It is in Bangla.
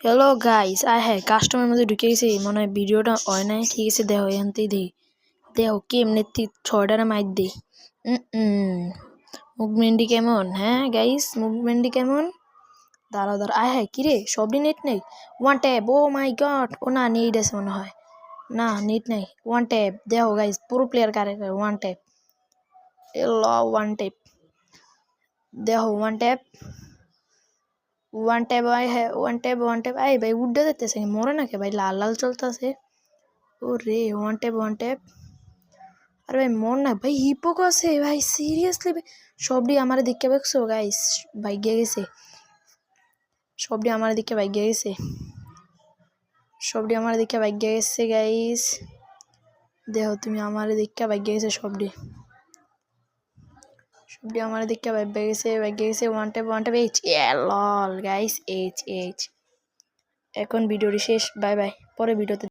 হ্যালো গাইস, হ্যাঁ কাস্টমার মধ্যে ঢুকে গেছে, মনে হয় ভিডিওটা হয় নাই। ঠিক আছে, দেখো এখানতেই দেখো কেমনে 6টার মাইর দে। মুভমেন্টটি কেমন? হ্যাঁ গাইস, মুভমেন্টটি কেমন? দাঁড়াও হ্যাঁ কিরে, সবই নেট নেই। ওয়ান ট্যাপ, ও মাই গড। ও না, নেট আছে মনে হয়। না, নেট নেই। ওয়ান ট্যাপ দেখো গাইস, পুরো প্লেয়ার কারে ওয়ান ট্যাপ। ওয়ান ট্যাপ দেখো, one tap one tap I ভাই, উড্ডে যেতেছে, মরে নাকি ভাই? লাল লাল চলতেছে। ও রে, ওয়ান ট্যাপ। আরে ভাই মর না ভাই, হিপোক আছে ভাই, সিরিয়াসলি ভাই। সবডি আমার দিকে দেখছো গাইস, ভাগ্যে গেছে। সবডি আমার দিকে ভাগ্যে গেছে। সবডি আমার দিকে ভাগ্যে গেছে গাইস। দেখো তুমি, আমার দিকে ভাগ্যে গেছে সবডি। সবডি আমার দিকে ভাগ্যে গেছে। ওয়ান ট্যাপ এইচ লল গাইস, এইচ। এখন ভিডিওটি শেষ, বাই বাই, পরে ভিডিওতে